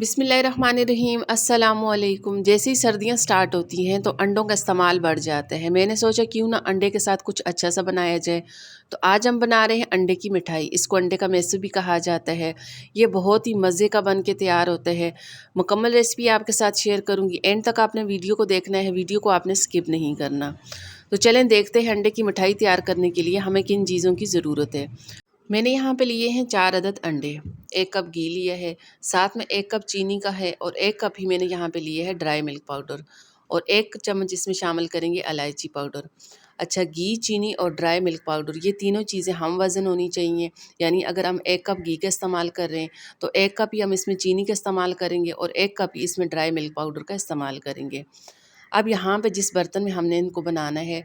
बिस्मिल्लाहिर्रहमानिर्रहीम अस्सलामुअलैकुम। जैसे ही सर्दियाँ स्टार्ट होती हैं तो अंडों का इस्तेमाल बढ़ जाता है। मैंने सोचा क्यों ना अंडे के साथ कुछ अच्छा सा बनाया जाए। तो आज हम बना रहे हैं अंडे की मिठाई। इसको अंडे का मैसू भी कहा जाता है। ये बहुत ही मज़े का बन के तैयार होता है। मुकम्मल रेसिपी आपके साथ शेयर करूँगी। एंड तक आपने वीडियो को देखना है, वीडियो को आपने स्किप नहीं करना। तो चलें देखते हैं अंडे की मिठाई तैयार करने के लिए हमें किन चीज़ों की ज़रूरत है। मैंने यहाँ पे लिए हैं 4 अदद अंडे, 1 कप घी लिया है, साथ में 1 कप चीनी का है और 1 कप ही मैंने यहाँ पे लिए है ड्राई मिल्क पाउडर और 1 चम्मच इसमें शामिल करेंगे इलायची पाउडर। अच्छा, घी, चीनी और ड्राई मिल्क पाउडर ये तीनों चीज़ें हम वज़न होनी चाहिए। यानी अगर हम 1 कप घी का इस्तेमाल कर रहे हैं तो 1 कप ही हम इसमें चीनी का इस्तेमाल करेंगे और 1 कप ही इसमें ड्राई मिल्क पाउडर का इस्तेमाल करेंगे। अब यहाँ पे जिस बर्तन में हमने इनको बनाना है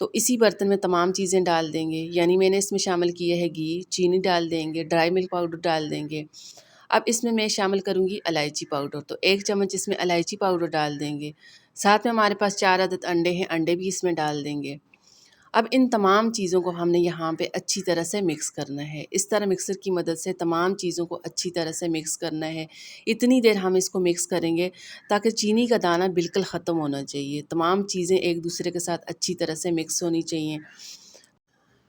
तो इसी बर्तन में तमाम चीज़ें डाल देंगे। यानी मैंने इसमें शामिल किया है घी, चीनी डाल देंगे, ड्राई मिल्क पाउडर डाल देंगे। अब इसमें मैं शामिल करूँगी इलायची पाउडर, तो 1 चम्मच इसमें इलायची पाउडर डाल देंगे। साथ में हमारे पास 4 अदद अंडे हैं, अंडे भी इसमें डाल देंगे। अब इन तमाम चीज़ों को हमने यहाँ पे अच्छी तरह से मिक्स करना है। इस तरह मिक्सर की मदद से तमाम चीज़ों को अच्छी तरह से मिक्स करना है। इतनी देर हम इसको मिक्स करेंगे ताकि चीनी का दाना बिल्कुल ख़त्म होना चाहिए। तमाम चीज़ें एक दूसरे के साथ अच्छी तरह से मिक्स होनी चाहिए।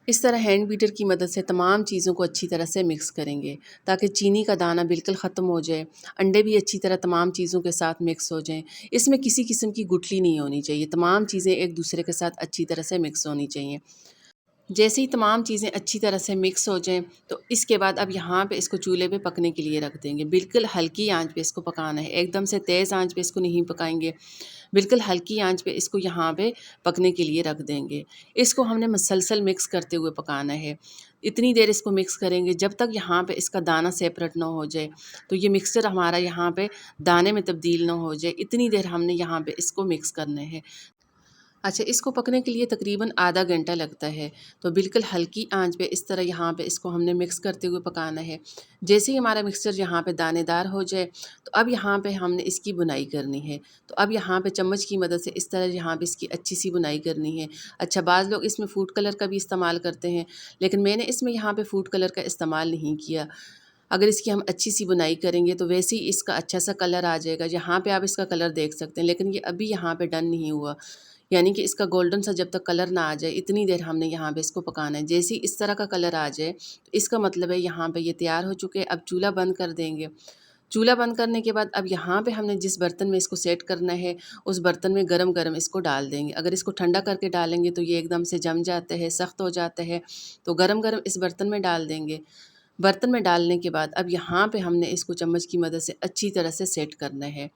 इस तरह हैंड बीटर की मदद से तमाम चीज़ों को अच्छी तरह से मिक्स करेंगे ताकि चीनी का दाना बिल्कुल ख़त्म हो जाए, अंडे भी अच्छी तरह तमाम चीज़ों के साथ मिक्स हो जाएं। इसमें किसी किस्म की गुठली नहीं होनी चाहिए, तमाम चीज़ें एक दूसरे के साथ अच्छी तरह से मिक्स होनी चाहिए। जैसे ही तमाम चीज़ें अच्छी तरह से मिक्स हो जाएँ तो इसके बाद अब यहाँ पे इसको चूल्हे पे पकने के लिए रख देंगे। बिल्कुल हल्की आंच पे इसको पकाना है, एकदम से तेज़ आंच पे इसको नहीं पकाएंगे। बिल्कुल हल्की आंच पे इसको यहाँ पे पकने के लिए रख देंगे। इसको हमने मसलसल मिक्स करते हुए पकाना है। इतनी देर इसको मिक्स करेंगे जब तक यहाँ पे इसका दाना सेपरेट ना हो जाए। तो ये मिक्सचर हमारा यहाँ पे दाने में तब्दील ना हो जाए, इतनी देर हमने यहाँ पे इसको मिक्स करना है। अच्छा, इसको पकने के लिए तकरीबन आधा घंटा लगता है। तो बिल्कुल हल्की आंच पे इस तरह यहाँ पे इसको हमने मिक्स करते हुए पकाना है। जैसे ही हमारा मिक्सचर यहाँ पे दानेदार हो जाए तो अब यहाँ पे हमने इसकी बुनाई करनी है। तो अब यहाँ पे चम्मच की मदद से इस तरह यहाँ पे इसकी अच्छी सी बुनाई करनी है। अच्छा, बाज़ लोग इसमें फूड कलर का भी इस्तेमाल करते हैं, लेकिन मैंने इसमें यहाँ पे फूड कलर का इस्तेमाल नहीं किया। अगर इसकी हम अच्छी सी बुनाई करेंगे तो वैसे ही इसका अच्छा सा कलर आ जाएगा। यहाँ पे आप इसका कलर देख सकते हैं, लेकिन ये अभी यहाँ पे डन नहीं हुआ। यानी कि इसका गोल्डन सा जब तक कलर ना आ जाए इतनी देर हमने यहाँ पे इसको पकाना है। जैसे ही इस तरह का कलर आ जाए तो इसका मतलब है यहाँ पे ये तैयार हो चुके हैं। अब चूल्हा बंद कर देंगे। चूल्हा बंद करने के बाद अब यहाँ पे हमने जिस बर्तन में इसको सेट करना है उस बर्तन में गरम-गरम इसको डाल देंगे। अगर इसको ठंडा करके डालेंगे तो ये एकदम से जम जाता है, सख्त हो जाता है। तो गरम-गरम इस बर्तन में डाल देंगे। बर्तन में डालने के बाद अब यहाँ पे हमने इसको चम्मच की मदद से अच्छी तरह से सेट करना है।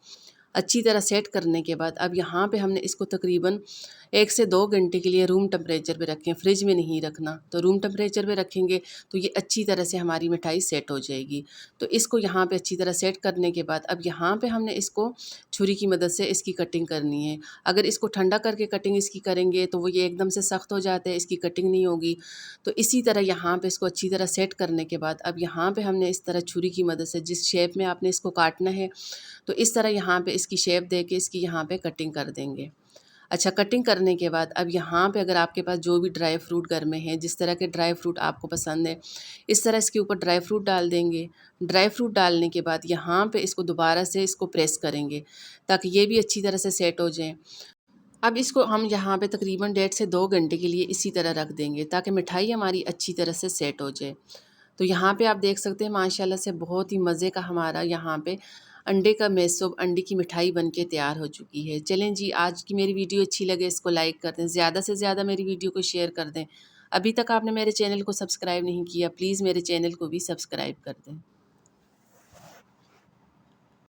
अच्छी तरह सेट करने के बाद अब यहाँ पे हमने इसको तकरीबन 1 से 2 घंटे के लिए रूम टेम्परेचर पे रखें, फ्रिज में नहीं रखना। तो रूम टेम्परेचर पे रखेंगे तो ये अच्छी तरह से हमारी मिठाई सेट हो जाएगी। तो इसको यहाँ पे अच्छी तरह सेट करने के बाद अब यहाँ पे हमने इसको छुरी की मदद से इसकी कटिंग करनी है। अगर इसको ठंडा करके कटिंग इसकी करेंगे तो वो ये एकदम से सख्त हो जाता है, इसकी कटिंग नहीं होगी। तो इसी तरह यहाँ पे इसको अच्छी तरह सेट करने के बाद अब यहाँ पे हमने इस तरह छुरी की मदद से जिस शेप में आपने इसको काटना है तो इस तरह यहाँ पे इसकी शेप दे के इसकी यहाँ पे कटिंग कर देंगे। अच्छा, कटिंग करने के बाद अब यहाँ पे अगर आपके पास जो भी ड्राई फ्रूट घर में है, जिस तरह के ड्राई फ्रूट आपको पसंद है, इस तरह इसके ऊपर ड्राई फ्रूट डाल देंगे। ड्राई फ्रूट डालने के बाद यहाँ पे इसको दोबारा से इसको प्रेस करेंगे ताकि ये भी अच्छी तरह से सेट हो जाए। अब इसको हम यहाँ पे तकरीबन 1.5 से 2 घंटे के लिए इसी तरह रख देंगे ताकि मिठाई हमारी अच्छी तरह से सेट हो जाए। तो यहाँ पे आप देख सकते हैं माशाल्लाह से बहुत ही मज़े का हमारा यहाँ पे अंडे का मैसूब, अंडे की मिठाई बनके तैयार हो चुकी है। चलें जी, आज की मेरी वीडियो अच्छी लगे इसको लाइक कर दें, ज़्यादा से ज़्यादा मेरी वीडियो को शेयर कर दें। अभी तक आपने मेरे चैनल को सब्सक्राइब नहीं किया, प्लीज़ मेरे चैनल को भी सब्सक्राइब कर दें।